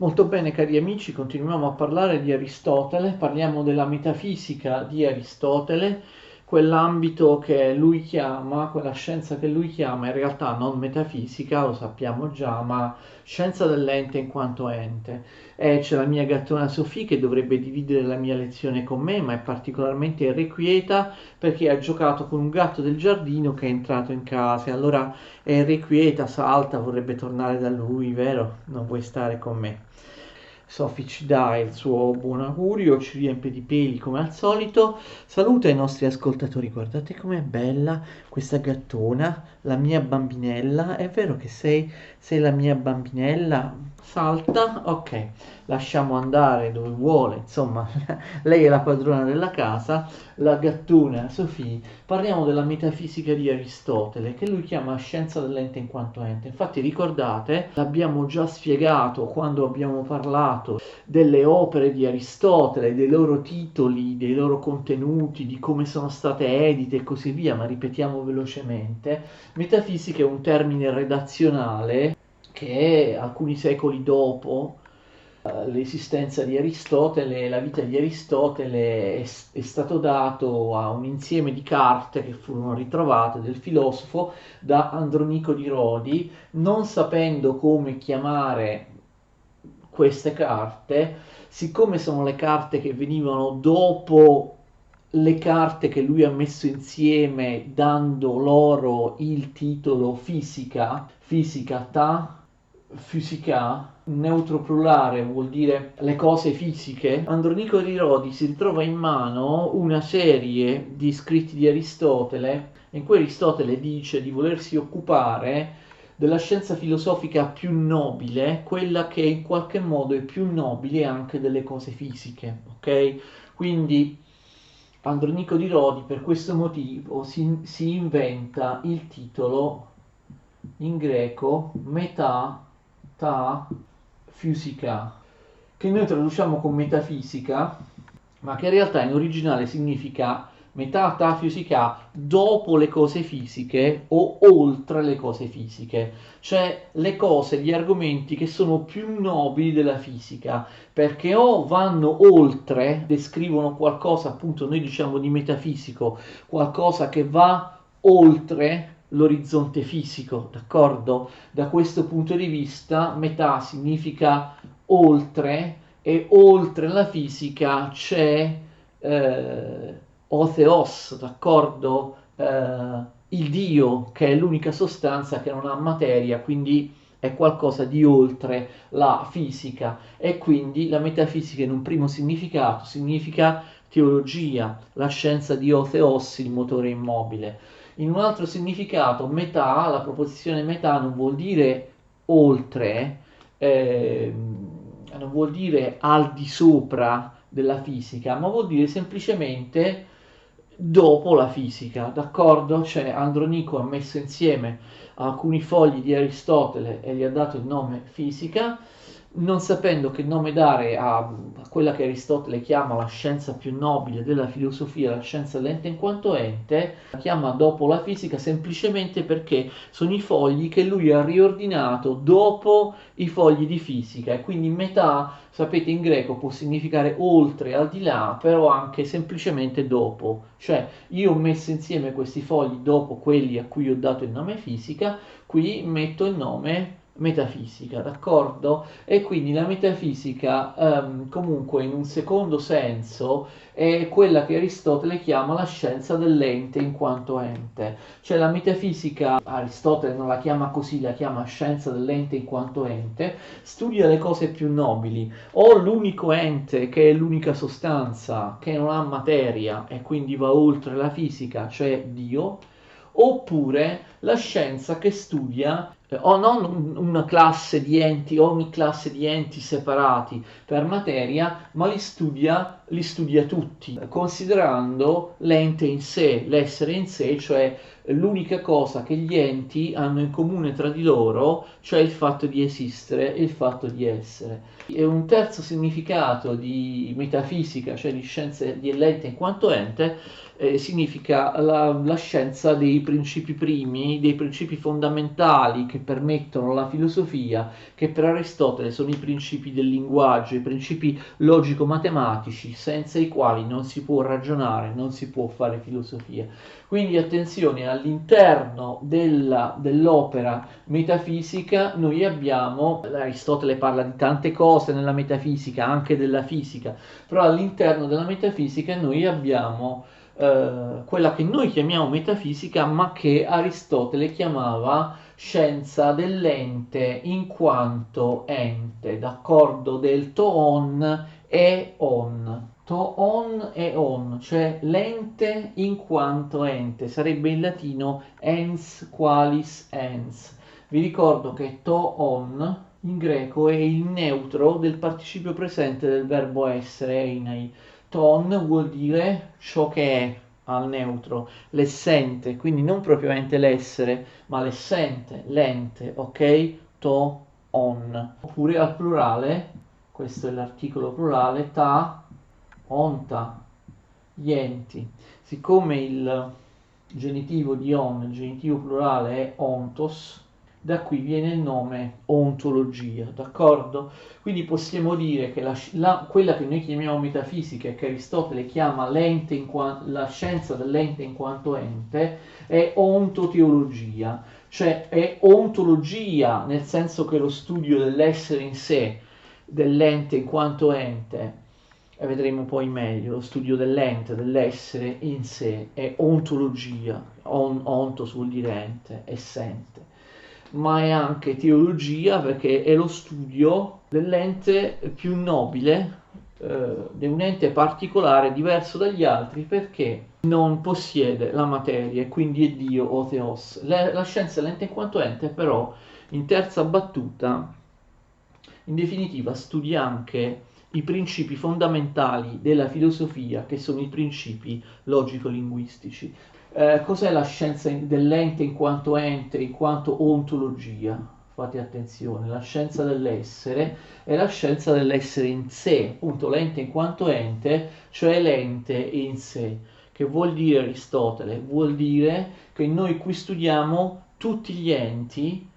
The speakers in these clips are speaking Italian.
Molto bene, cari amici, continuiamo a parlare di Aristotele, parliamo della metafisica di Aristotele, quell'ambito che lui chiama, quella scienza che lui chiama, in realtà non metafisica, lo sappiamo già, ma scienza dell'ente in quanto ente. E c'è la mia gattona Sofì che dovrebbe dividere la mia lezione con me, ma è particolarmente irrequieta perché ha giocato con un gatto del giardino che è entrato in casa e allora è irrequieta, salta, vorrebbe tornare da lui, vero? Non vuoi stare con me. Sophie ci dà il suo buon augurio, ci riempie di peli come al solito. Saluta i nostri ascoltatori. Guardate com'è bella questa gattona, la mia bambinella. È vero che sei la mia bambinella? Salta, ok, lasciamo andare dove vuole. Insomma, lei è la padrona della casa, la gattona Sophie. Parliamo della metafisica di Aristotele, che lui chiama scienza dell'ente in quanto ente. Infatti, ricordate, l'abbiamo già spiegato quando abbiamo parlato delle opere di Aristotele, dei loro titoli, dei loro contenuti, di come sono state edite e così via, ma ripetiamo velocemente. Metafisica è un termine redazionale che alcuni secoli dopo l'esistenza di Aristotele, la vita di Aristotele è stato dato a un insieme di carte che furono ritrovate del filosofo da Andronico di Rodi, non sapendo come chiamare queste carte, siccome sono le carte che venivano dopo le carte che lui ha messo insieme dando loro il titolo fisica, fisicata, fisica, neutro plurale vuol dire le cose fisiche, Andronico di Rodi si ritrova in mano una serie di scritti di Aristotele in cui Aristotele dice di volersi occupare della scienza filosofica più nobile, quella che in qualche modo è più nobile anche delle cose fisiche, ok? Quindi Andronico di Rodi per questo motivo si inventa il titolo in greco metà ta fisica, che noi traduciamo con metafisica, ma che in realtà in originale significa metà ta fisica dopo le cose fisiche o oltre le cose fisiche, cioè le cose, gli argomenti che sono più nobili della fisica, perché o vanno oltre, descrivono qualcosa, appunto noi diciamo di metafisico, qualcosa che va oltre l'orizzonte fisico, d'accordo? Da questo punto di vista metà significa oltre e oltre la fisica c'è o theos, d'accordo? Il Dio che è l'unica sostanza che non ha materia, quindi è qualcosa di oltre la fisica e quindi la metafisica in un primo significato significa teologia, la scienza di o theos, il motore immobile. In un altro significato, metà, la proposizione metà non vuol dire oltre, non vuol dire al di sopra della fisica, ma vuol dire semplicemente dopo la fisica, d'accordo? Cioè Andronico ha messo insieme alcuni fogli di Aristotele e gli ha dato il nome fisica, non sapendo che nome dare a quella che Aristotele chiama la scienza più nobile della filosofia, la scienza dell'ente in quanto ente, la chiama dopo la fisica semplicemente perché sono i fogli che lui ha riordinato dopo i fogli di fisica e quindi metà, sapete in greco può significare oltre, al di là, però anche semplicemente dopo, cioè io ho messo insieme questi fogli dopo quelli a cui ho dato il nome fisica, qui metto il nome metafisica, d'accordo? E quindi la metafisica, comunque in un secondo senso, è quella che Aristotele chiama la scienza dell'ente in quanto ente. Cioè la metafisica, Aristotele non la chiama così, la chiama scienza dell'ente in quanto ente, studia le cose più nobili, o l'unico ente che è l'unica sostanza che non ha materia e quindi va oltre la fisica, cioè Dio, oppure la scienza che studia o non una classe di enti, ogni classe di enti separati per materia, ma li studia tutti, considerando l'ente in sé, l'essere in sé, cioè l'unica cosa che gli enti hanno in comune tra di loro, cioè il fatto di esistere e il fatto di essere. E un terzo significato di metafisica, cioè di scienze dell'ente in quanto ente, significa la scienza dei principi primi, dei principi fondamentali che permettono la filosofia, che per Aristotele sono i principi del linguaggio, i principi logico-matematici, senza i quali non si può ragionare, non si può fare filosofia. Quindi attenzione, all'interno dell'opera metafisica noi abbiamo, Aristotele parla di tante cose nella metafisica, anche della fisica, però all'interno della metafisica noi abbiamo quella che noi chiamiamo metafisica, ma che Aristotele chiamava scienza dell'ente in quanto ente, d'accordo? Del toon e on. Toon e on, cioè l'ente in quanto ente, sarebbe in latino ens qualis ens. Vi ricordo che toon in greco è il neutro del participio presente del verbo essere, einai. Ton vuol dire ciò che è al neutro, l'essente, quindi non propriamente l'essere, ma l'essente, l'ente, ok? To, on. Oppure al plurale, questo è l'articolo plurale, ta, onta, gli enti. Siccome il genitivo di on, il genitivo plurale è ontos, da qui viene il nome ontologia, d'accordo? Quindi possiamo dire che quella che noi chiamiamo metafisica e che Aristotele chiama la scienza dell'ente in quanto ente è ontoteologia, cioè è ontologia nel senso che è lo studio dell'essere in sé, dell'ente in quanto ente, e vedremo poi meglio, lo studio dell'ente, dell'essere in sé, è ontologia, ontos vuol dire ente, essente, ma è anche teologia perché è lo studio dell'ente più nobile, di un ente particolare diverso dagli altri perché non possiede la materia e quindi è Dio o Theos. La scienza dell'ente in quanto ente però in terza battuta in definitiva studia anche i principi fondamentali della filosofia che sono i principi logico-linguistici. Cos'è la scienza dell'ente in quanto ente, in quanto ontologia? Fate attenzione, la scienza dell'essere è la scienza dell'essere in sé, appunto l'ente in quanto ente, cioè l'ente in sé. Che vuol dire Aristotele? Vuol dire che noi qui studiamo tutti gli enti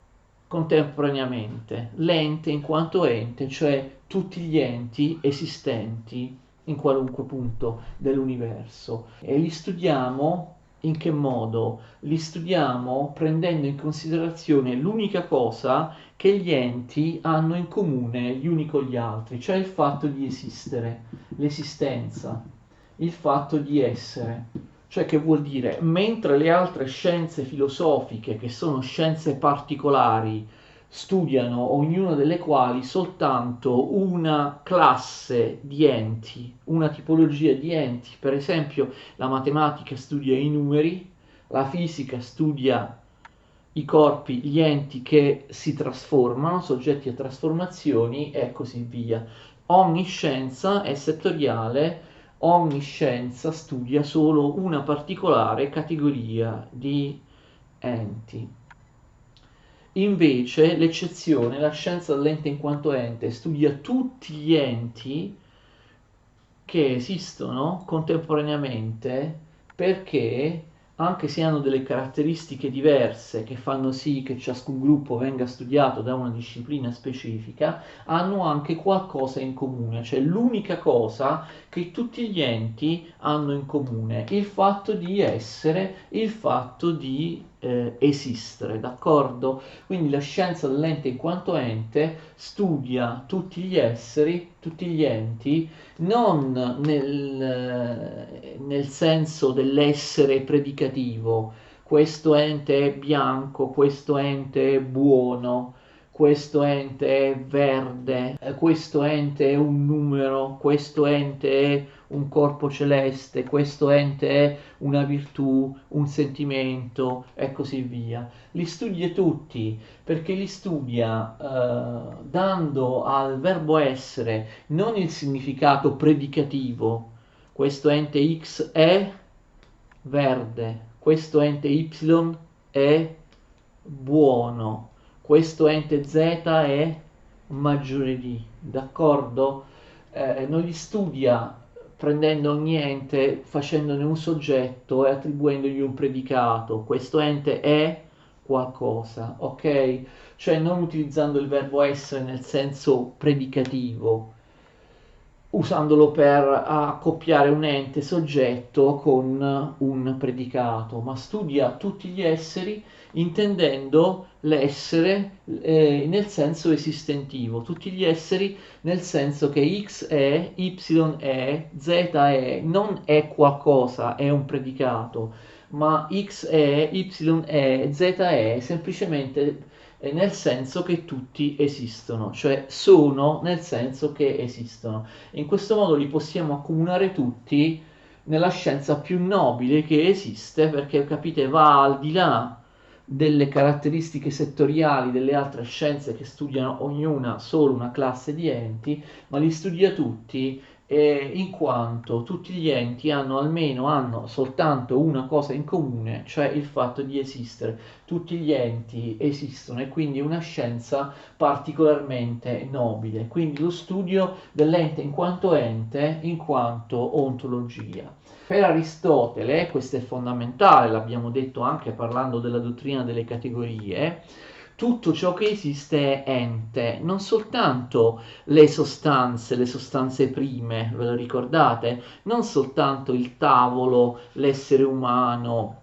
contemporaneamente, l'ente in quanto ente, cioè tutti gli enti esistenti in qualunque punto dell'universo. E li studiamo in che modo? Li studiamo prendendo in considerazione l'unica cosa che gli enti hanno in comune gli uni con gli altri, cioè il fatto di esistere, l'esistenza, il fatto di essere. Cioè che vuol dire, mentre le altre scienze filosofiche, che sono scienze particolari, studiano ognuna delle quali soltanto una classe di enti, una tipologia di enti, per esempio la matematica studia i numeri, la fisica studia i corpi, gli enti che si trasformano, soggetti a trasformazioni e così via. Ogni scienza è settoriale, ogni scienza studia solo una particolare categoria di enti. Invece l'eccezione, la scienza dell'ente in quanto ente, studia tutti gli enti che esistono contemporaneamente perché, anche se hanno delle caratteristiche diverse che fanno sì che ciascun gruppo venga studiato da una disciplina specifica, hanno anche qualcosa in comune, cioè l'unica cosa che tutti gli enti hanno in comune, il fatto di essere, il fatto di esistere, d'accordo? Quindi la scienza dell'ente in quanto ente studia tutti gli esseri, tutti gli enti, non nel senso dell'essere predicativo, questo ente è bianco, questo ente è buono, questo ente è verde, questo ente è un numero, questo ente è un corpo celeste, questo ente è una virtù, un sentimento e così via. Li studia tutti perché li studia dando al verbo essere non il significato predicativo, questo ente X è verde, questo ente Y è buono, questo ente Z è maggiore di, d'accordo? Non li studia prendendo ogni ente, facendone un soggetto e attribuendogli un predicato. Questo ente è qualcosa, ok? Cioè non utilizzando il verbo essere nel senso predicativo, usandolo per accoppiare un ente soggetto con un predicato, ma studia tutti gli esseri intendendo l'essere nel senso esistentivo, tutti gli esseri nel senso che X è, Y è, Z è, non è qualcosa, è un predicato, ma X è, Y è, Z è semplicemente nel senso che tutti esistono, cioè sono nel senso che esistono. In questo modo li possiamo accomunare tutti nella scienza più nobile che esiste, perché capite, va al di là delle caratteristiche settoriali delle altre scienze che studiano ognuna solo una classe di enti, ma li studia tutti in quanto tutti gli enti hanno soltanto una cosa in comune, cioè il fatto di esistere. Tutti gli enti esistono e quindi è una scienza particolarmente nobile. Quindi lo studio dell'ente in quanto ontologia. Per Aristotele, questo è fondamentale, l'abbiamo detto anche parlando della dottrina delle categorie, tutto ciò che esiste è ente, non soltanto le sostanze prime, ve lo ricordate? Non soltanto il tavolo, l'essere umano,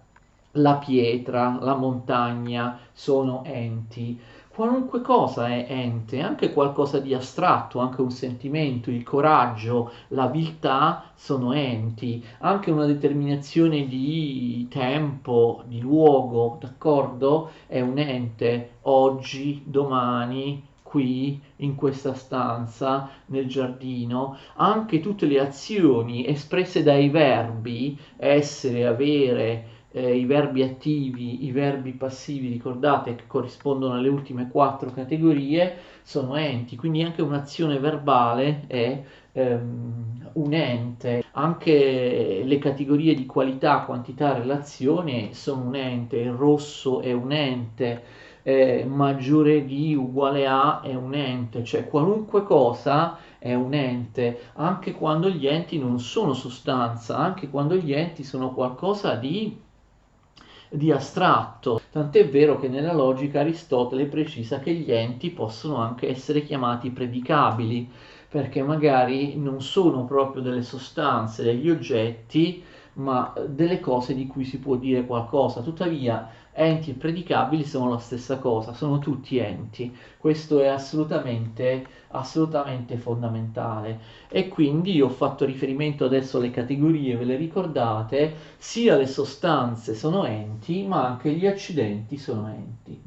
la pietra, la montagna sono enti. Qualunque cosa è ente, anche qualcosa di astratto, anche un sentimento, il coraggio, la viltà sono enti, anche una determinazione di tempo, di luogo, d'accordo? È un ente, oggi, domani, qui, in questa stanza, nel giardino, anche tutte le azioni espresse dai verbi, essere, avere, i verbi attivi, i verbi passivi, ricordate che corrispondono alle ultime quattro categorie, sono enti, quindi anche un'azione verbale è un ente, anche le categorie di qualità, quantità, relazione sono un ente, il rosso è un ente, maggiore di uguale a è un ente, cioè qualunque cosa è un ente, anche quando gli enti non sono sostanza, anche quando gli enti sono qualcosa di astratto. Tant'è vero che nella logica Aristotele precisa che gli enti possono anche essere chiamati predicabili, perché magari non sono proprio delle sostanze, degli oggetti, ma delle cose di cui si può dire qualcosa. Tuttavia, enti e predicabili sono la stessa cosa, sono tutti enti. Questo è assolutamente fondamentale. E quindi ho fatto riferimento adesso alle categorie, ve le ricordate? Sia le sostanze sono enti, ma anche gli accidenti sono enti.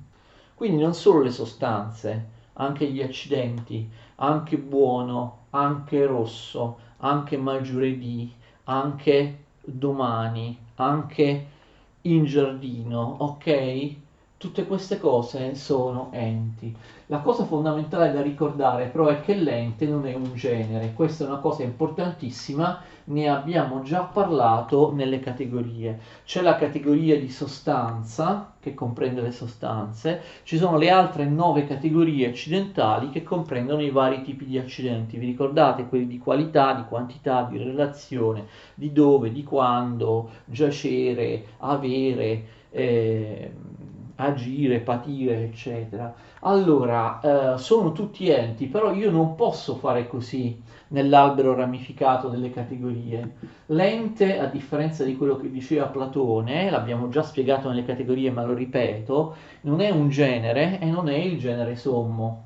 Quindi non solo le sostanze, anche gli accidenti, anche buono, anche rosso, anche maggiore di, anche domani, anche in giardino, ok? Tutte queste cose sono enti. La cosa fondamentale da ricordare però è che l'ente non è un genere, questa è una cosa importantissima, ne abbiamo già parlato nelle categorie. C'è la categoria di sostanza, che comprende le sostanze, ci sono le altre 9 categorie accidentali che comprendono i vari tipi di accidenti. Vi ricordate quelli di qualità, di quantità, di relazione, di dove, di quando, giacere, avere, agire, patire, eccetera. Allora, sono tutti enti, però io non posso fare così nell'albero ramificato delle categorie. L'ente, a differenza di quello che diceva Platone, l'abbiamo già spiegato nelle categorie, ma lo ripeto, non è un genere e non è il genere sommo.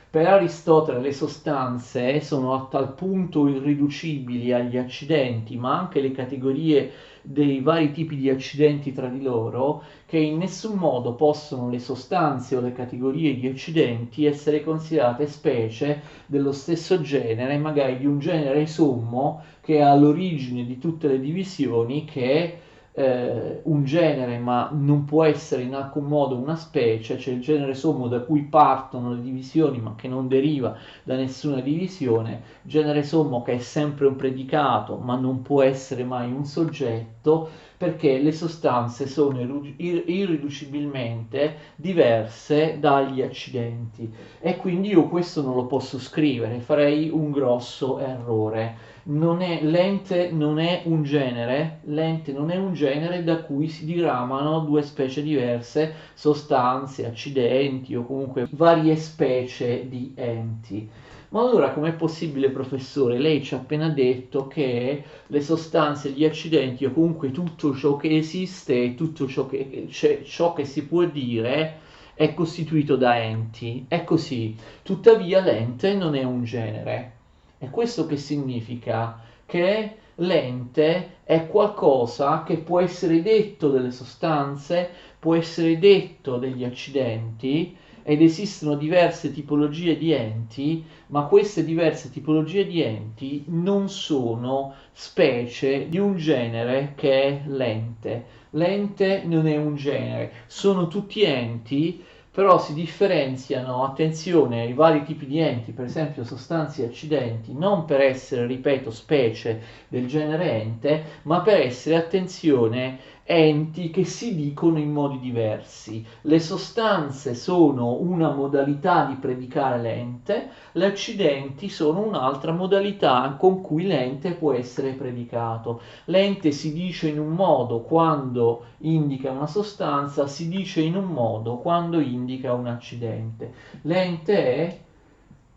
Per Aristotele le sostanze sono a tal punto irriducibili agli accidenti, ma anche le categorie dei vari tipi di accidenti tra di loro, che in nessun modo possono le sostanze o le categorie di accidenti essere considerate specie dello stesso genere, magari di un genere sommo che è all'origine di tutte le divisioni, che è un genere ma non può essere in alcun modo una specie, c'è il genere sommo da cui partono le divisioni ma che non deriva da nessuna divisione, genere sommo che è sempre un predicato ma non può essere mai un soggetto, perché le sostanze sono irriducibilmente diverse dagli accidenti e quindi io questo non lo posso scrivere, farei un grosso errore. L'ente non è un genere, l'ente non è un genere da cui si diramano due specie diverse, sostanze, accidenti o comunque varie specie di enti. Ma allora com'è possibile, professore? Lei ci ha appena detto che le sostanze, gli accidenti o comunque tutto ciò che esiste, tutto ciò che si può dire è costituito da enti. È così. Tuttavia l'ente non è un genere. E questo che significa? Che l'ente è qualcosa che può essere detto delle sostanze, può essere detto degli accidenti ed esistono diverse tipologie di enti, ma queste diverse tipologie di enti non sono specie di un genere che è l'ente. L'ente non è un genere, sono tutti enti, però si differenziano, attenzione, ai vari tipi di enti, per esempio sostanze e accidenti, non per essere, ripeto, specie del genere ente, ma per essere, attenzione, enti che si dicono in modi diversi. Le sostanze sono una modalità di predicare l'ente, gli accidenti sono un'altra modalità con cui l'ente può essere predicato. L'ente si dice in un modo quando indica una sostanza, si dice in un modo quando indica un accidente. L'ente è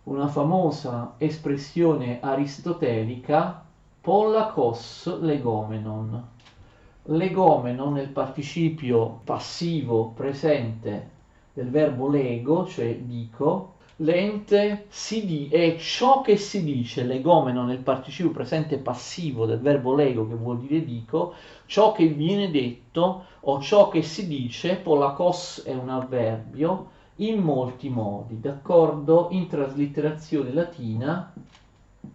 una famosa espressione aristotelica, pollakos legomenon. Legomenon è il participio passivo presente del verbo lego, cioè dico. L'ente è ciò che si dice, legomeno nel participio presente passivo del verbo lego, che vuol dire dico, ciò che viene detto o ciò che si dice, polakos è un avverbio, in molti modi, d'accordo? In traslitterazione latina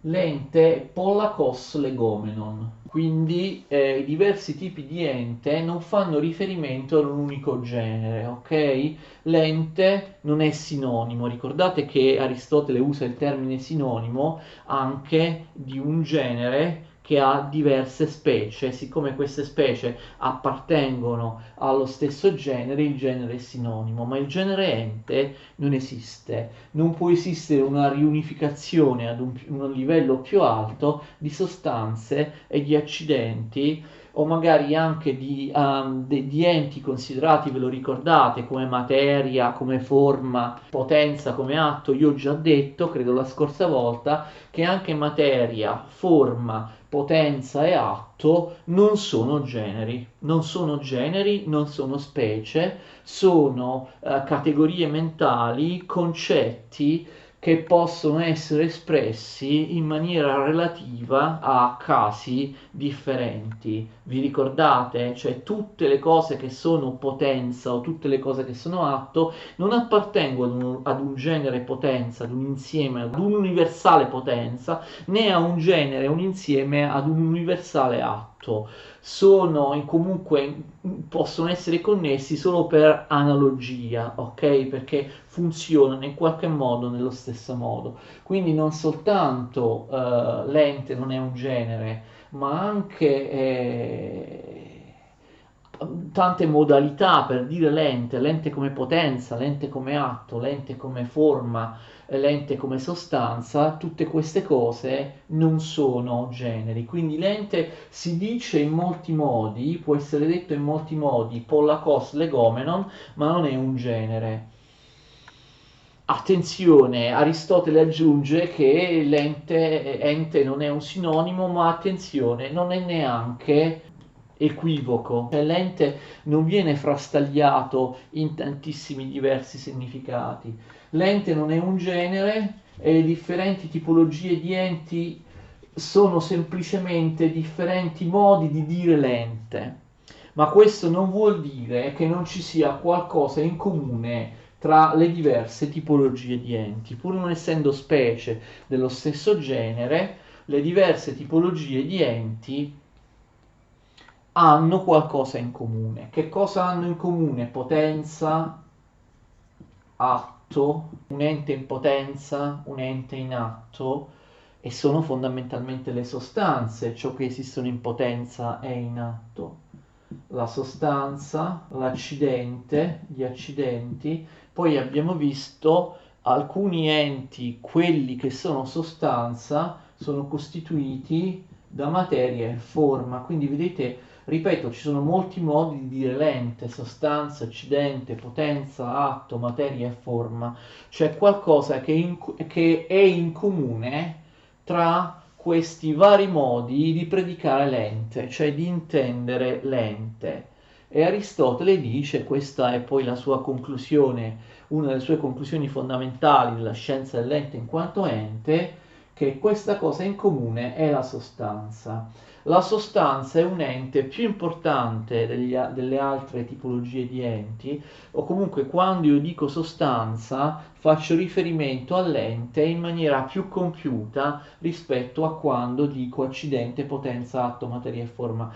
l'ente è pollakos legomenon, quindi i diversi tipi di ente non fanno riferimento ad un unico genere, ok? L'ente non è sinonimo, ricordate che Aristotele usa il termine sinonimo anche di un genere che ha diverse specie, siccome queste specie appartengono allo stesso genere, il genere è sinonimo, ma il genere ente non esiste. Non può esistere una riunificazione ad un livello più alto di sostanze e di accidenti o magari anche di enti considerati, ve lo ricordate, come materia, come forma, potenza, come atto. Io ho già detto, credo la scorsa volta, che anche materia, forma, potenza e atto non sono generi, non sono generi, non sono specie, sono categorie mentali, concetti che possono essere espressi in maniera relativa a casi differenti. Vi ricordate? Cioè tutte le cose che sono potenza o tutte le cose che sono atto non appartengono ad un genere potenza, ad un insieme, ad un'universale potenza, né a un genere, un insieme, ad un universale atto. Comunque possono essere connessi solo per analogia, ok? Perché funzionano in qualche modo nello stesso modo. Quindi non soltanto l'ente non è un genere, ma anche tante modalità per dire l'ente, l'ente come potenza, l'ente come atto, l'ente come forma, l'ente come sostanza, tutte queste cose non sono generi. Quindi l'ente si dice in molti modi, può essere detto in molti modi, pollakos legomenon, ma non è un genere. Attenzione, Aristotele aggiunge che ente non è un sinonimo, ma attenzione, non è neanche equivoco. Cioè, l'ente non viene frastagliato in tantissimi diversi significati. L'ente non è un genere e le differenti tipologie di enti sono semplicemente differenti modi di dire l'ente. Ma questo non vuol dire che non ci sia qualcosa in comune tra le diverse tipologie di enti, pur non essendo specie dello stesso genere, le diverse tipologie di enti hanno qualcosa in comune. Che cosa hanno in comune? Potenza, atto, un ente in potenza, un ente in atto, e sono fondamentalmente le sostanze, ciò che esistono in potenza e in atto. la sostanza, l'accidente, gli accidenti, poi abbiamo visto alcuni enti, quelli che sono sostanza, sono costituiti da materia e forma, quindi vedete, ripeto, ci sono molti modi di dire lente, sostanza, accidente, potenza, atto, materia e forma, c'è qualcosa che è in comune tra questi vari modi di predicare l'ente, cioè di intendere l'ente. E Aristotele dice, questa è poi la sua conclusione, una delle sue conclusioni fondamentali della scienza dell'ente in quanto ente, che questa cosa in comune è la sostanza. La sostanza è un ente più importante delle altre tipologie di enti, o comunque quando io dico sostanza faccio riferimento all'ente in maniera più compiuta rispetto a quando dico accidente, potenza, atto, materia e forma.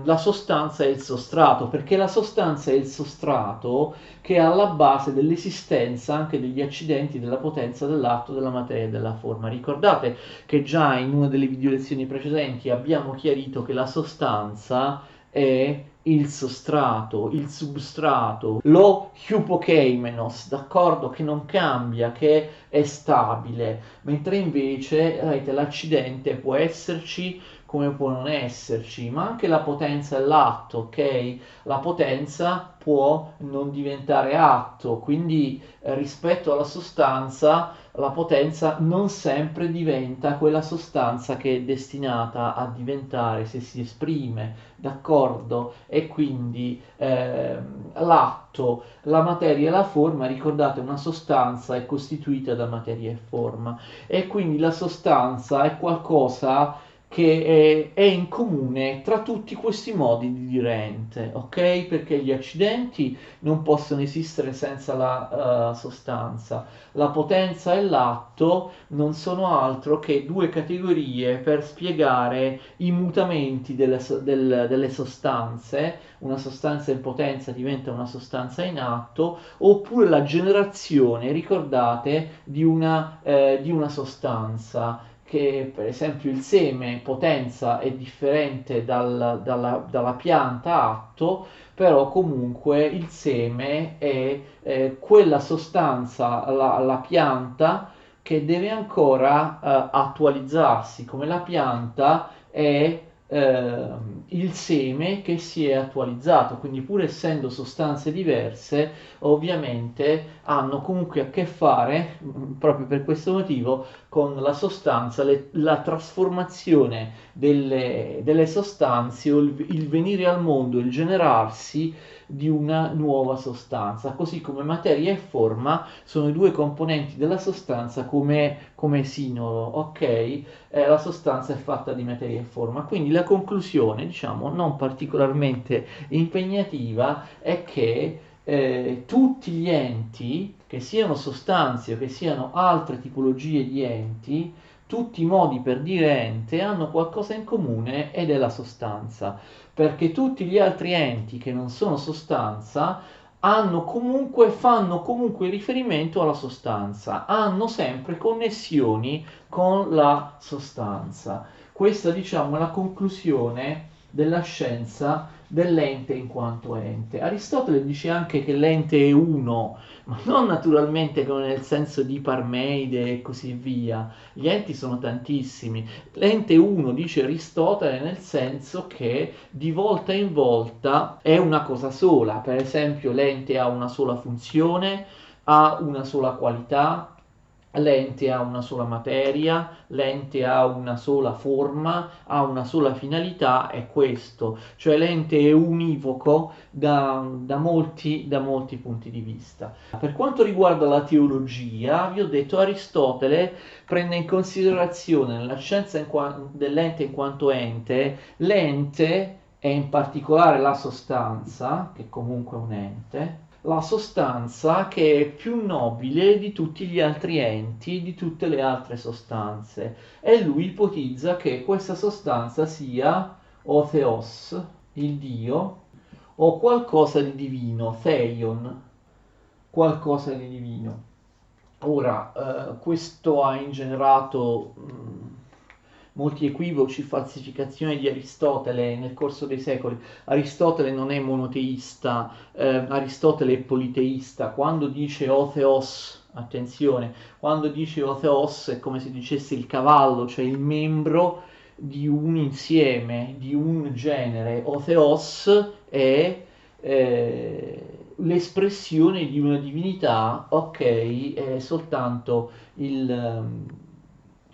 La sostanza è il sostrato, perché la sostanza è il sostrato che è alla base dell'esistenza anche degli accidenti, della potenza, dell'atto, della materia e della forma. Ricordate che già in una delle video lezioni precedenti abbiamo chiarito che la sostanza è il sostrato, il substrato, lo hypokeimenos, d'accordo, che non cambia, che è stabile, mentre invece l'accidente può esserci come può non esserci, ma anche la potenza è l'atto, ok? La potenza può non diventare atto, quindi rispetto alla sostanza la potenza non sempre diventa quella sostanza che è destinata a diventare se si esprime, d'accordo? E quindi l'atto, la materia e la forma, ricordate, una sostanza è costituita da materia e forma e quindi la sostanza è qualcosa che è in comune tra tutti questi modi di dire ente, ok? Perché gli accidenti non possono esistere senza la sostanza. La potenza e l'atto non sono altro che due categorie per spiegare i mutamenti delle sostanze. Una sostanza in potenza diventa una sostanza in atto, oppure la generazione, ricordate, di una sostanza che per esempio il seme potenza è differente dalla pianta atto, però comunque il seme è quella sostanza, la pianta, che deve ancora attualizzarsi, come la pianta è il seme che si è attualizzato, quindi pur essendo sostanze diverse, ovviamente hanno comunque a che fare, proprio per questo motivo, con la sostanza, la trasformazione delle sostanze o il venire al mondo, il generarsi di una nuova sostanza, così come materia e forma sono i due componenti della sostanza come sinolo, ok? La sostanza è fatta di materia e forma, quindi la conclusione, diciamo, non particolarmente impegnativa, è che tutti gli enti, che siano sostanze o che siano altre tipologie di enti, tutti i modi per dire ente hanno qualcosa in comune ed è la sostanza, perché tutti gli altri enti che non sono sostanza fanno comunque riferimento alla sostanza, hanno sempre connessioni con la sostanza. Questa, diciamo, è la conclusione della scienza dell'ente in quanto ente. Aristotele dice anche che l'ente è uno, ma non naturalmente come nel senso di Parmeide e così via. Gli enti sono tantissimi. L'ente uno, dice Aristotele, nel senso che di volta in volta è una cosa sola. Per esempio, l'ente ha una sola funzione, ha una sola qualità, l'ente ha una sola materia, l'ente ha una sola forma, ha una sola finalità, è questo, cioè l'ente è univoco da molti punti di vista. Per quanto riguarda la teologia, vi ho detto Aristotele prende in considerazione nella scienza dell'ente in quanto ente, l'ente e in particolare la sostanza, che comunque è un ente, la sostanza che è più nobile di tutti gli altri enti, di tutte le altre sostanze. E lui ipotizza che questa sostanza sia o Theos, il Dio, o qualcosa di divino, Theion, qualcosa di divino. Ora, questo ha ingenerato molti equivoci, falsificazioni di Aristotele nel corso dei secoli. Aristotele non è monoteista, Aristotele è politeista. Quando dice o theos, attenzione, quando dice o theos è come se dicesse il cavallo, cioè il membro di un insieme, di un genere. O theos è l'espressione di una divinità, ok, è soltanto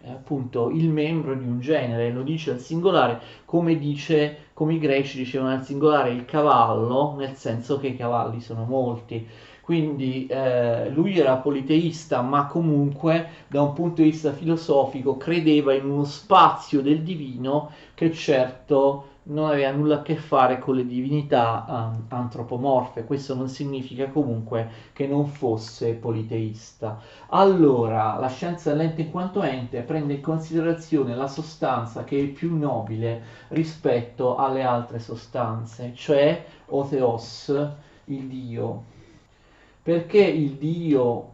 appunto il membro di un genere, lo dice al singolare, come i greci dicevano al singolare il cavallo, nel senso che i cavalli sono molti. Quindi lui era politeista, ma comunque da un punto di vista filosofico credeva in uno spazio del divino che certo non aveva nulla a che fare con le divinità antropomorfe. Questo non significa comunque che non fosse politeista. Allora, la scienza dell'ente in quanto ente prende in considerazione la sostanza che è più nobile rispetto alle altre sostanze, cioè o theos, il Dio. Perché il Dio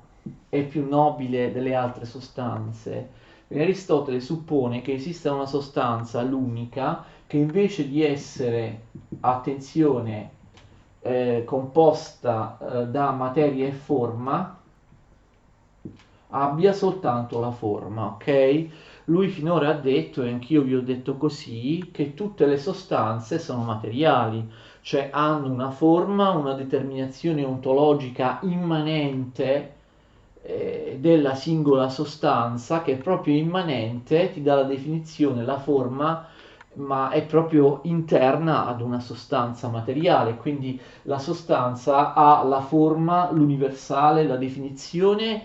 è più nobile delle altre sostanze? Perché Aristotele suppone che esista una sostanza, l'unica, che invece di essere, attenzione, composta da materia e forma, abbia soltanto la forma, ok? Lui finora ha detto, e anch'io vi ho detto così, che tutte le sostanze sono materiali, cioè hanno una forma, una determinazione ontologica immanente della singola sostanza, che è proprio immanente, ti dà la definizione, la forma, ma è proprio interna ad una sostanza materiale, quindi la sostanza ha la forma, l'universale, la definizione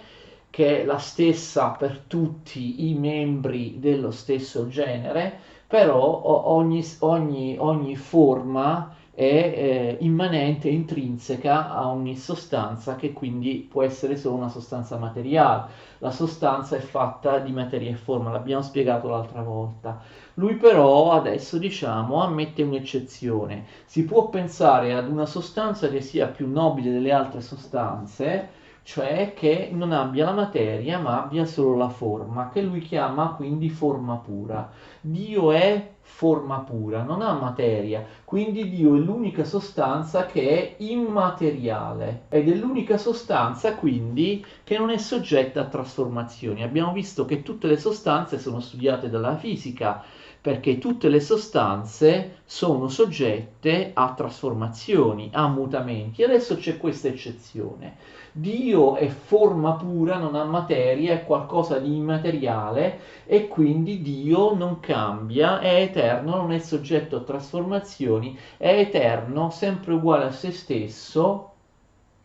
che è la stessa per tutti i membri dello stesso genere, però ogni forma è immanente, intrinseca a ogni sostanza, che quindi può essere solo una sostanza materiale. La sostanza è fatta di materia e forma, l'abbiamo spiegato l'altra volta. Lui però adesso diciamo ammette un'eccezione. Si può pensare ad una sostanza che sia più nobile delle altre sostanze, cioè che non abbia la materia ma abbia solo la forma, che lui chiama quindi forma pura. Dio è forma pura, non ha materia, quindi Dio è l'unica sostanza che è immateriale ed è l'unica sostanza quindi che non è soggetta a trasformazioni. Abbiamo visto che tutte le sostanze sono studiate dalla fisica, perché tutte le sostanze sono soggette a trasformazioni, a mutamenti. Adesso c'è questa eccezione. Dio è forma pura, non ha materia, è qualcosa di immateriale e quindi Dio non cambia, è eterno, non è soggetto a trasformazioni, è eterno, sempre uguale a se stesso,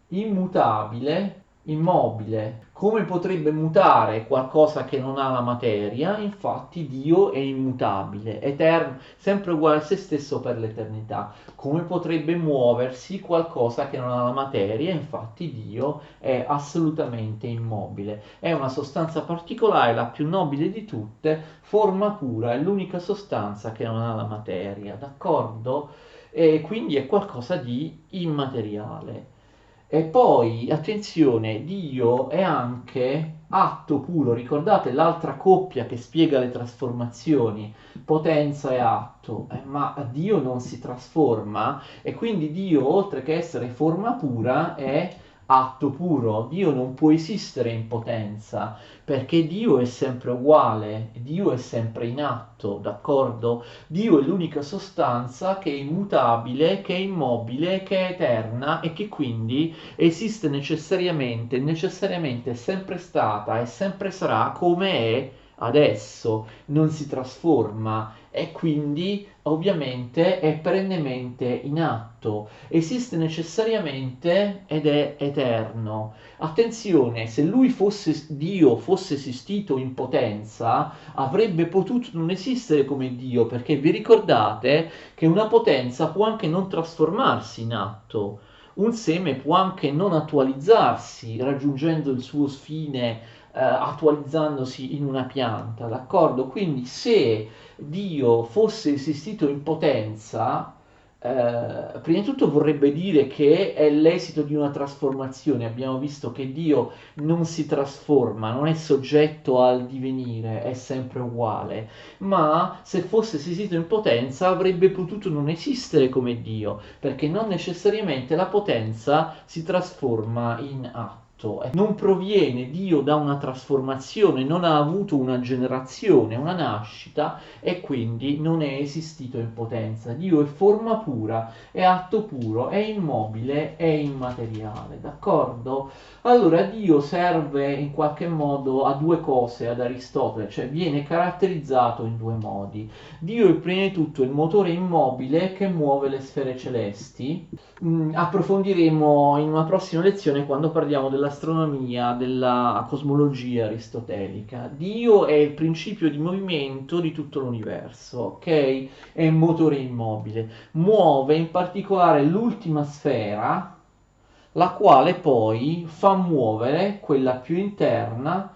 immutabile, immobile. Come potrebbe mutare qualcosa che non ha la materia? Infatti Dio è immutabile, eterno, sempre uguale a se stesso per l'eternità. Come potrebbe muoversi qualcosa che non ha la materia? Infatti Dio è assolutamente immobile. È una sostanza particolare, la più nobile di tutte, forma pura, è l'unica sostanza che non ha la materia, d'accordo? E quindi è qualcosa di immateriale. E poi, attenzione, Dio è anche atto puro. Ricordate l'altra coppia che spiega le trasformazioni, potenza e atto, ma Dio non si trasforma e quindi Dio, oltre che essere forma pura, è atto puro. Dio non può esistere in potenza perché Dio è sempre uguale, Dio è sempre in atto, d'accordo? Dio è l'unica sostanza che è immutabile, che è immobile, che è eterna e che quindi esiste necessariamente è sempre stata e sempre sarà come è adesso, non si trasforma e quindi ovviamente è perennemente in atto, esiste necessariamente ed è eterno. Attenzione, se lui fosse Dio, fosse esistito in potenza, avrebbe potuto non esistere come Dio, perché vi ricordate che una potenza può anche non trasformarsi in atto. Un seme può anche non attualizzarsi raggiungendo il suo fine, attualizzandosi in una pianta, d'accordo? Quindi se Dio fosse esistito in potenza, prima di tutto vorrebbe dire che è l'esito di una trasformazione. Abbiamo visto che Dio non si trasforma, non è soggetto al divenire, è sempre uguale, ma se fosse esistito in potenza avrebbe potuto non esistere come Dio, perché non necessariamente la potenza si trasforma in atto. Non proviene Dio da una trasformazione, non ha avuto una generazione, una nascita, e quindi non è esistito in potenza. Dio è forma pura, è atto puro, è immobile, è immateriale, d'accordo? Allora Dio serve in qualche modo a due cose ad Aristotele, cioè viene caratterizzato in due modi. Dio è prima di tutto il motore immobile che muove le sfere celesti. Approfondiremo in una prossima lezione quando parliamo dell'astronomia, della cosmologia aristotelica. Dio è il principio di movimento di tutto l'universo, ok? È un motore immobile. Muove in particolare l'ultima sfera, la quale poi fa muovere quella più interna,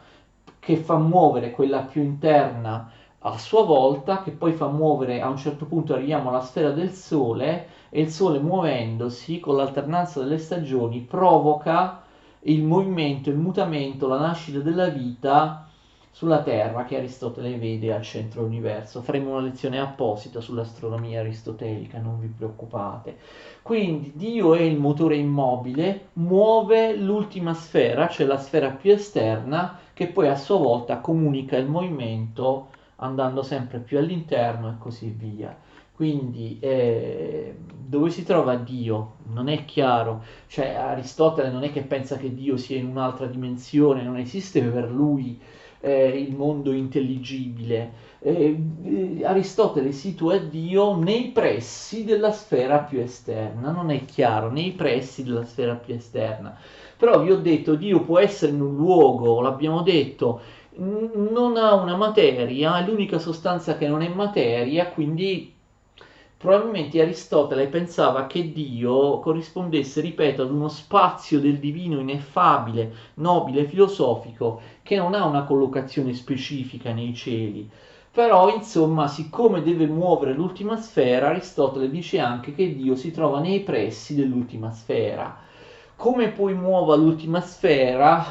che fa muovere quella più interna a sua volta, che poi fa muovere, a un certo punto arriviamo alla sfera del Sole, e il Sole muovendosi con l'alternanza delle stagioni provoca il movimento, il mutamento, la nascita della vita sulla Terra, che Aristotele vede al centro dell'universo. Faremo una lezione apposita sull'astronomia aristotelica, non vi preoccupate. Quindi Dio è il motore immobile, muove l'ultima sfera, cioè la sfera più esterna, che poi a sua volta comunica il movimento andando sempre più all'interno e così via. Quindi dove si trova Dio? Non è chiaro, cioè Aristotele non è che pensa che Dio sia in un'altra dimensione, non esiste per lui il mondo intelligibile. Aristotele situa Dio nei pressi della sfera più esterna, non è chiaro, nei pressi della sfera più esterna. Però vi ho detto, Dio può essere in un luogo, l'abbiamo detto, non ha una materia, è l'unica sostanza che non è materia, quindi probabilmente Aristotele pensava che Dio corrispondesse, ripeto, ad uno spazio del divino ineffabile, nobile, filosofico, che non ha una collocazione specifica nei cieli. Però, insomma, siccome deve muovere l'ultima sfera, Aristotele dice anche che Dio si trova nei pressi dell'ultima sfera. Come poi muova l'ultima sfera?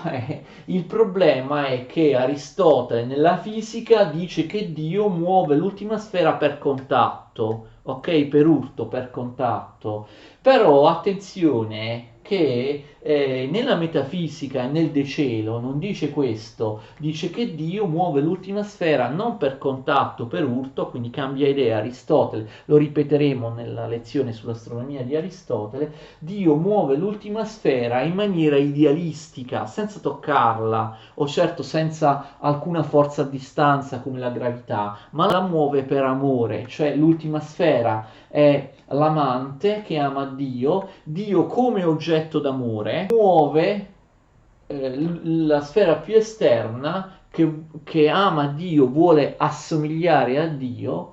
Il problema è che Aristotele nella fisica dice che Dio muove l'ultima sfera per contatto, ok? Per urto, per contatto. Però attenzione che nella metafisica e nel decelo non dice questo, dice che Dio muove l'ultima sfera non per contatto, per urto, quindi cambia idea Aristotele, lo ripeteremo nella lezione sull'astronomia di Aristotele. Dio muove l'ultima sfera in maniera idealistica, senza toccarla, o certo senza alcuna forza a distanza come la gravità, ma la muove per amore, cioè l'ultima sfera è l'amante che ama Dio, Dio come oggetto d'amore muove la sfera più esterna che ama Dio, vuole assomigliare a Dio,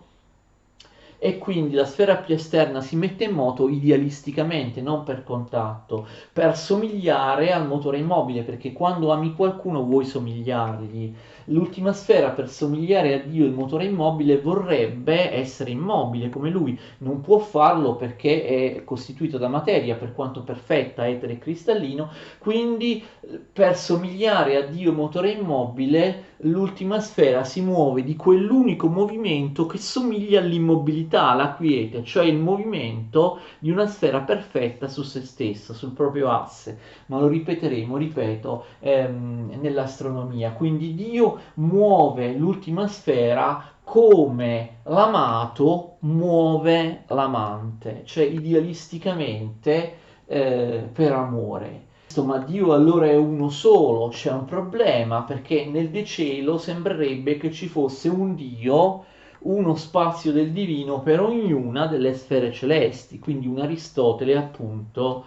e quindi la sfera più esterna si mette in moto idealisticamente, non per contatto, per somigliare al motore immobile, perché quando ami qualcuno vuoi somigliargli. L'ultima sfera, per somigliare a Dio, il motore immobile, vorrebbe essere immobile come lui, non può farlo perché è costituito da materia, per quanto perfetta, etere e cristallino, quindi per somigliare a Dio motore immobile, l'ultima sfera si muove di quell'unico movimento che somiglia all'immobilità, alla quiete, cioè il movimento di una sfera perfetta su se stessa, sul proprio asse. Ma lo ripeteremo, ripeto, nell'astronomia. Quindi Dio muove l'ultima sfera come l'amato muove l'amante, cioè idealisticamente per amore. Ma Dio allora è uno solo, c'è un problema perché nel decelo sembrerebbe che ci fosse un Dio, uno spazio del divino per ognuna delle sfere celesti, quindi un Aristotele appunto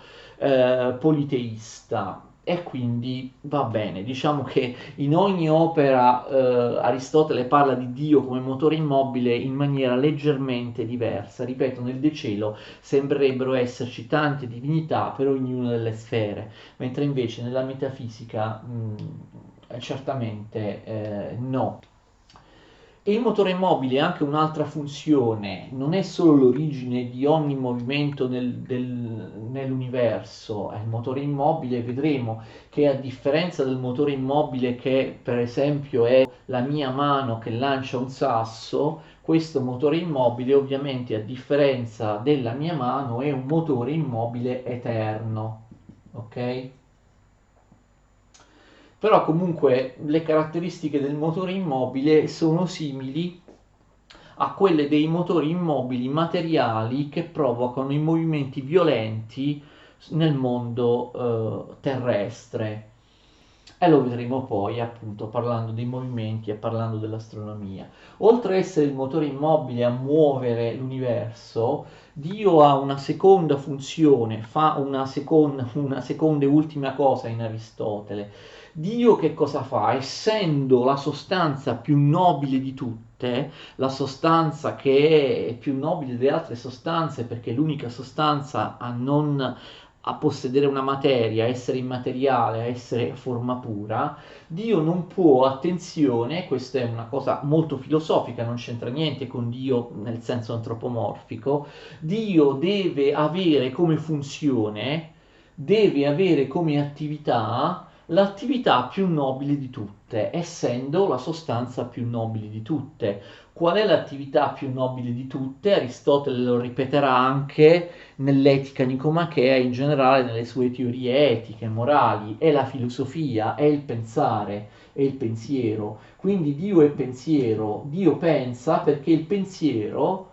politeista. E quindi va bene, diciamo che in ogni opera Aristotele parla di Dio come motore immobile in maniera leggermente diversa. Ripeto, nel decelo sembrerebbero esserci tante divinità per ognuna delle sfere, mentre invece nella metafisica certamente no. E il motore immobile ha anche un'altra funzione, non è solo l'origine di ogni movimento nell'universo. Il motore immobile vedremo che, a differenza del motore immobile che per esempio è la mia mano che lancia un sasso, questo motore immobile ovviamente, a differenza della mia mano, è un motore immobile eterno, ok? Però comunque le caratteristiche del motore immobile sono simili a quelle dei motori immobili materiali che provocano i movimenti violenti nel mondo terrestre. E lo vedremo poi, appunto, parlando dei movimenti e parlando dell'astronomia. Oltre a essere il motore immobile a muovere l'universo, Dio ha una seconda funzione, fa una seconda e ultima cosa in Aristotele. Dio che cosa fa? Essendo la sostanza più nobile di tutte, la sostanza che è più nobile delle altre sostanze perché è l'unica sostanza a possedere una materia, a essere immateriale, a essere forma pura, Dio non può, attenzione, questa è una cosa molto filosofica, non c'entra niente con Dio nel senso antropomorfico, Dio deve avere come funzione, deve avere come attività l'attività più nobile di tutte, essendo la sostanza più nobile di tutte. Qual è l'attività più nobile di tutte? Aristotele lo ripeterà anche nell'etica nicomachea, in generale nelle sue teorie etiche, morali, è la filosofia, è il pensare, è il pensiero. Quindi Dio è pensiero, Dio pensa perché il pensiero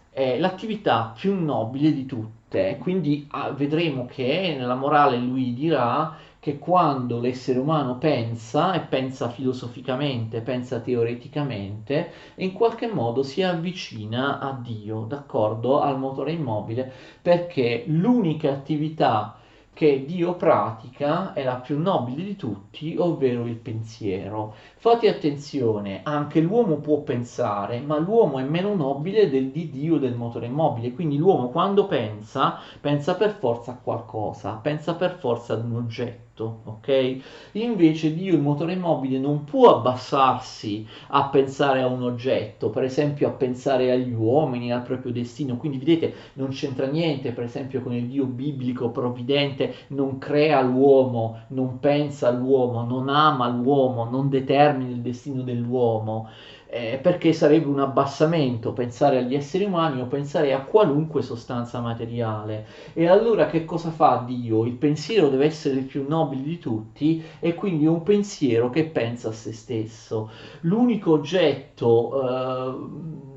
è l'attività più nobile di tutte. Quindi vedremo che nella morale lui dirà che quando l'essere umano pensa, e pensa filosoficamente, pensa teoreticamente, in qualche modo si avvicina a Dio, d'accordo? Al motore immobile, perché l'unica attività che Dio pratica è la più nobile di tutti, ovvero il pensiero. Fate attenzione, anche l'uomo può pensare, ma l'uomo è meno nobile di Dio del motore immobile, quindi l'uomo quando pensa, pensa per forza a qualcosa, pensa per forza ad un oggetto, ok? Invece Dio, il motore immobile, non può abbassarsi a pensare a un oggetto, per esempio a pensare agli uomini, al proprio destino, quindi vedete, non c'entra niente, per esempio, con il Dio biblico provvidente, non crea l'uomo, non pensa all'uomo, non ama l'uomo, non determina il destino dell'uomo, perché sarebbe un abbassamento pensare agli esseri umani o pensare a qualunque sostanza materiale. E allora che cosa fa Dio? Il pensiero deve essere il più nobile di tutti e quindi è un pensiero che pensa a se stesso. L'unico oggetto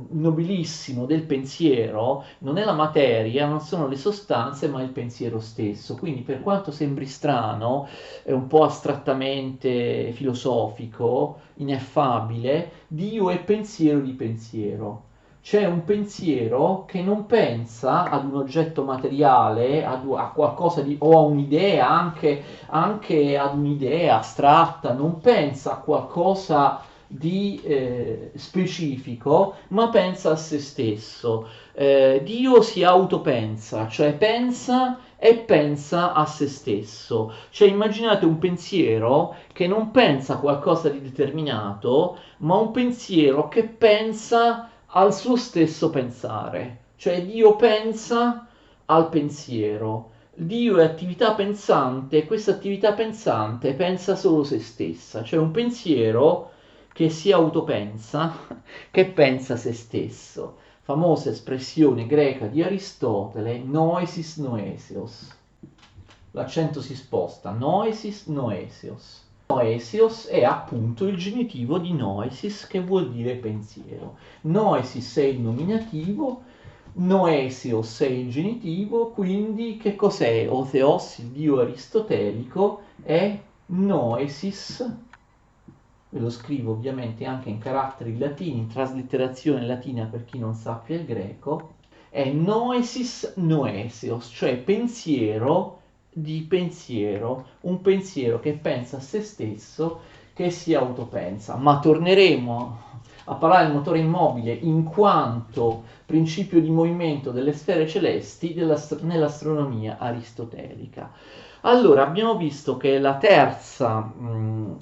nobilissimo del pensiero non è la materia, non sono le sostanze, ma il pensiero stesso. Quindi, per quanto sembri strano, è un po' astrattamente filosofico, ineffabile, Dio è pensiero di pensiero. C'è un pensiero che non pensa ad un oggetto materiale, a qualcosa di, o a un'idea, anche ad un'idea astratta, non pensa a qualcosa di specifico, ma pensa a se stesso. Dio si autopensa, cioè pensa e pensa a se stesso. Cioè immaginate un pensiero che non pensa a qualcosa di determinato, ma un pensiero che pensa al suo stesso pensare. Cioè Dio pensa al pensiero. Dio è attività pensante e questa attività pensante pensa solo se stessa. Cioè un pensiero che si autopensa, che pensa se stesso. Famosa espressione greca di Aristotele, noesis noesios. L'accento si sposta, noesis noesios. Noesios è appunto il genitivo di noesis, che vuol dire pensiero. Noesis è il nominativo, noesios è il genitivo, quindi che cos'è? O Theos, il dio aristotelico, è noesis, ve lo scrivo ovviamente anche in caratteri latini, in traslitterazione latina per chi non sappia il greco, è noesis noesios, cioè pensiero di pensiero, un pensiero che pensa a se stesso, che si autopensa. Ma torneremo a parlare del motore immobile in quanto principio di movimento delle sfere celesti nell'astronomia aristotelica. Allora, abbiamo visto che la terza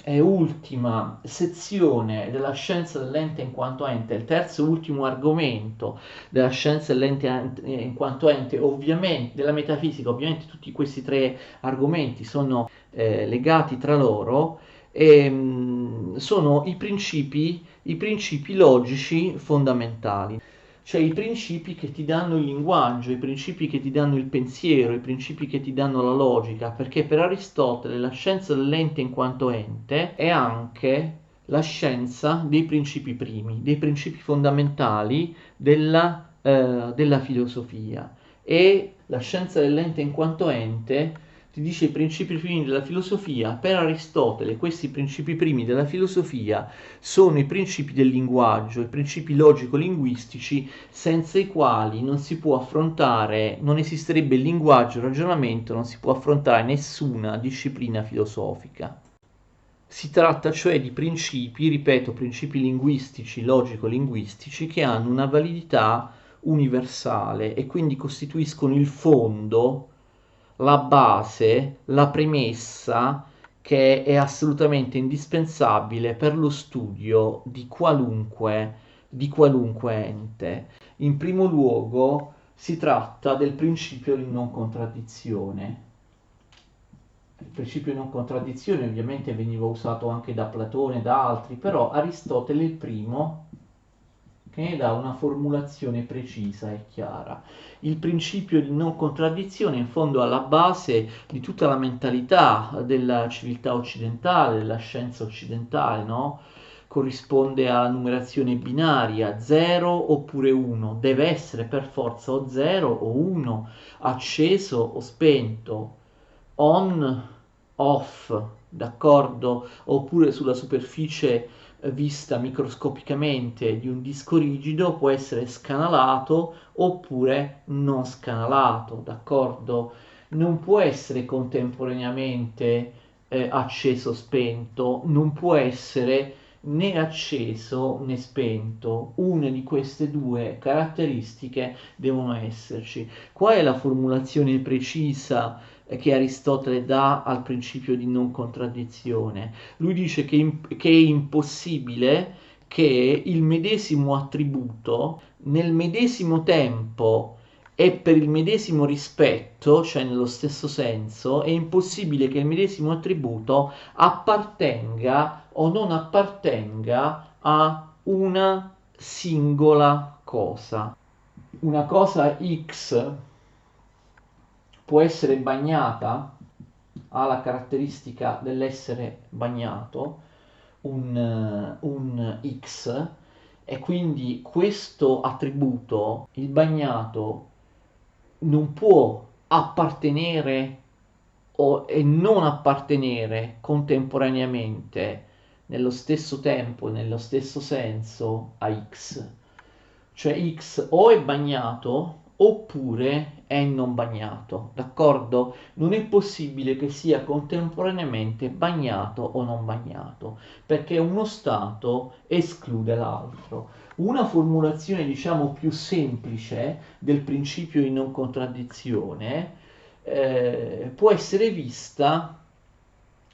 e ultima sezione della scienza dell'ente in quanto ente, il terzo e ultimo argomento della scienza dell'ente in quanto ente, ovviamente, della metafisica, ovviamente tutti questi tre argomenti sono legati tra loro e sono i principi logici fondamentali. Cioè i principi che ti danno il linguaggio, i principi che ti danno il pensiero, i principi che ti danno la logica, perché per Aristotele la scienza dell'ente in quanto ente è anche la scienza dei principi primi, dei principi fondamentali della filosofia. E la scienza dell'ente in quanto ente ti dice i principi primi della filosofia. Per Aristotele questi principi primi della filosofia sono i principi del linguaggio, i principi logico-linguistici senza i quali non si può affrontare, non esisterebbe il linguaggio, il ragionamento, non si può affrontare nessuna disciplina filosofica. Si tratta cioè di principi, ripeto, principi linguistici, logico-linguistici, che hanno una validità universale e quindi costituiscono il fondo, la base, la premessa che è assolutamente indispensabile per lo studio di qualunque ente. In primo luogo si tratta del principio di non contraddizione. Il principio di non contraddizione ovviamente veniva usato anche da Platone e da altri, però Aristotele è il primo che ne dà una formulazione precisa e chiara. Il principio di non contraddizione in fondo alla base di tutta la mentalità della civiltà occidentale, della scienza occidentale, no? Corrisponde alla numerazione binaria 0 oppure 1, deve essere per forza o 0 o 1, acceso o spento, on, off, d'accordo? Oppure sulla superficie vista microscopicamente di un disco rigido può essere scanalato oppure non scanalato, d'accordo? Non può essere contemporaneamente acceso o spento, non può essere né acceso né spento. Una di queste due caratteristiche devono esserci. Qual è la formulazione precisa che Aristotele dà al principio di non contraddizione? Lui dice che è impossibile che il medesimo attributo nel medesimo tempo e per il medesimo rispetto, cioè nello stesso senso, è impossibile che il medesimo attributo appartenga o non appartenga a una singola cosa. Una cosa X può essere bagnata, ha la caratteristica dell'essere bagnato, un X, e quindi questo attributo, il bagnato, non può appartenere e non appartenere contemporaneamente nello stesso tempo, nello stesso senso a X. Cioè X o è bagnato oppure è non bagnato, d'accordo? Non è possibile che sia contemporaneamente bagnato o non bagnato, perché uno stato esclude l'altro. Una formulazione, diciamo, più semplice del principio di non contraddizione può essere vista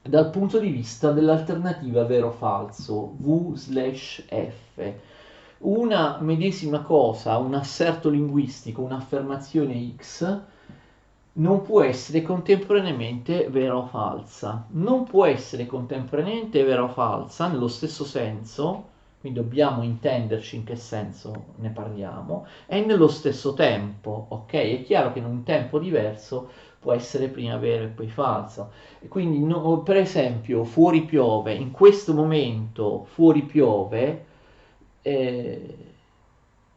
dal punto di vista dell'alternativa vero-falso, V/F. Una medesima cosa, un asserto linguistico, un'affermazione X, non può essere contemporaneamente vera o falsa. Non può essere contemporaneamente vera o falsa nello stesso senso, quindi dobbiamo intenderci in che senso ne parliamo, e nello stesso tempo, ok? È chiaro che in un tempo diverso può essere prima vera e poi falsa. E quindi, per esempio, fuori piove, in questo momento fuori piove, eh,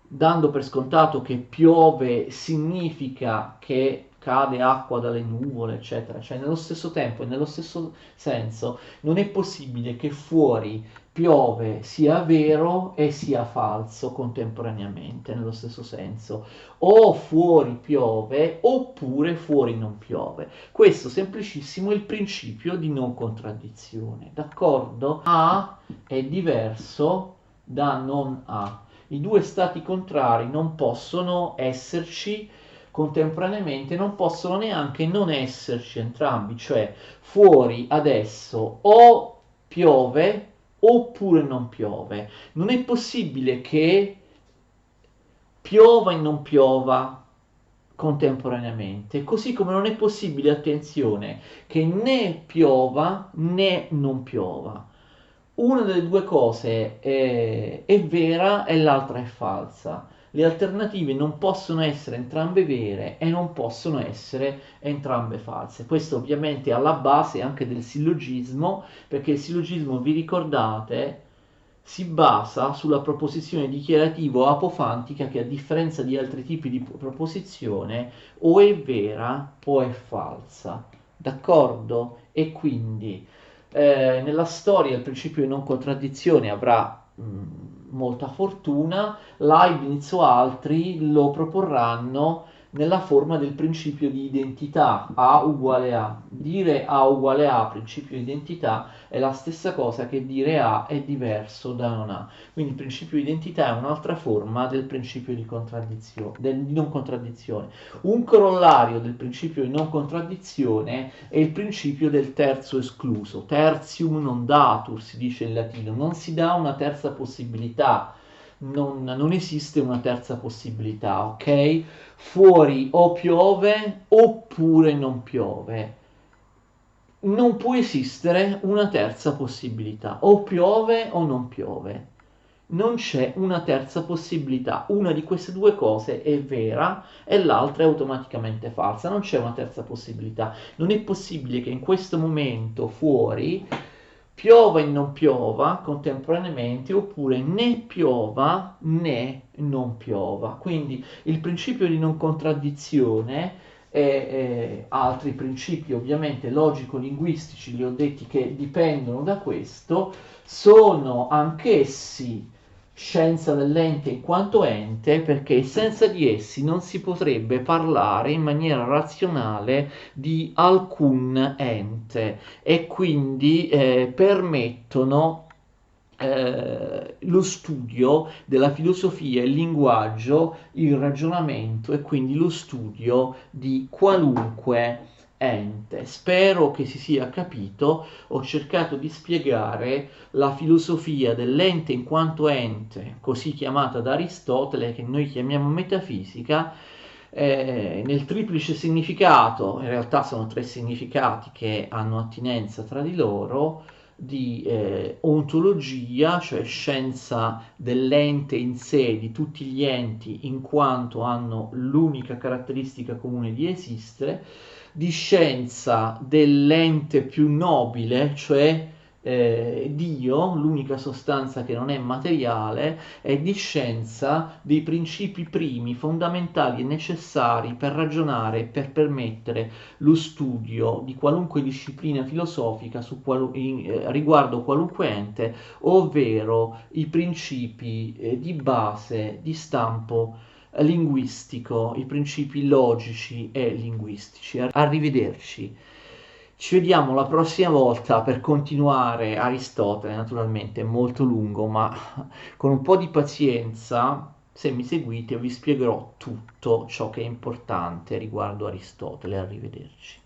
dando per scontato che piove significa che cade acqua dalle nuvole, eccetera, cioè nello stesso tempo e nello stesso senso non è possibile che fuori piove sia vero e sia falso contemporaneamente, nello stesso senso. O fuori piove oppure fuori non piove. Questo semplicissimo è il principio di non contraddizione, d'accordo? A è diverso da non A. I due stati contrari non possono esserci contemporaneamente non possono neanche non esserci entrambi, cioè fuori adesso o piove oppure non piove. Non è possibile che piova e non piova contemporaneamente, così come non è possibile, attenzione, che né piova né non piova. Una delle due cose è vera e l'altra è falsa. Le alternative non possono essere entrambe vere e non possono essere entrambe false. Questo ovviamente è alla base anche del sillogismo, perché il sillogismo, vi ricordate, si basa sulla proposizione dichiarativo-apofantica che, a differenza di altri tipi di proposizione, o è vera o è falsa. D'accordo? E quindi nella storia il principio di non contraddizione avrà molta fortuna, Leibniz o altri lo proporranno nella forma del principio di identità, A uguale A. Dire A uguale A, principio di identità, è la stessa cosa che dire A è diverso da non A. Quindi il principio di identità è un'altra forma del principio di di non contraddizione. Un corollario del principio di non contraddizione è il principio del terzo escluso. Tertium non datur, si dice in latino, non si dà una terza possibilità. Non esiste una terza possibilità, ok? Fuori o piove oppure non piove. Non può esistere una terza possibilità, o piove o non piove. Non c'è una terza possibilità, una di queste due cose è vera e l'altra è automaticamente falsa, non c'è una terza possibilità. Non è possibile che in questo momento fuori piova e non piova contemporaneamente, oppure né piova né non piova. Quindi il principio di non contraddizione e altri principi ovviamente logico-linguistici, li ho detti, che dipendono da questo, sono anch'essi scienza dell'ente in quanto ente, perché senza di essi non si potrebbe parlare in maniera razionale di alcun ente, e quindi permettono lo studio della filosofia, il linguaggio, il ragionamento e quindi lo studio di qualunque ente. Spero che si sia capito. Ho cercato di spiegare la filosofia dell'ente in quanto ente, così chiamata da Aristotele, che noi chiamiamo metafisica, nel triplice significato. In realtà sono tre significati che hanno attinenza tra di loro, di ontologia, cioè scienza dell'ente in sé, di tutti gli enti in quanto hanno l'unica caratteristica comune di esistere, di scienza dell'ente più nobile, cioè Dio, l'unica sostanza che non è materiale, e di scienza dei principi primi, fondamentali e necessari per ragionare e per permettere lo studio di qualunque disciplina filosofica riguardo qualunque ente, ovvero i principi di base di stampo linguistico, i principi logici e linguistici. Arrivederci. Ci vediamo la prossima volta per continuare Aristotele, naturalmente è molto lungo, ma con un po' di pazienza, se mi seguite, vi spiegherò tutto ciò che è importante riguardo Aristotele. Arrivederci.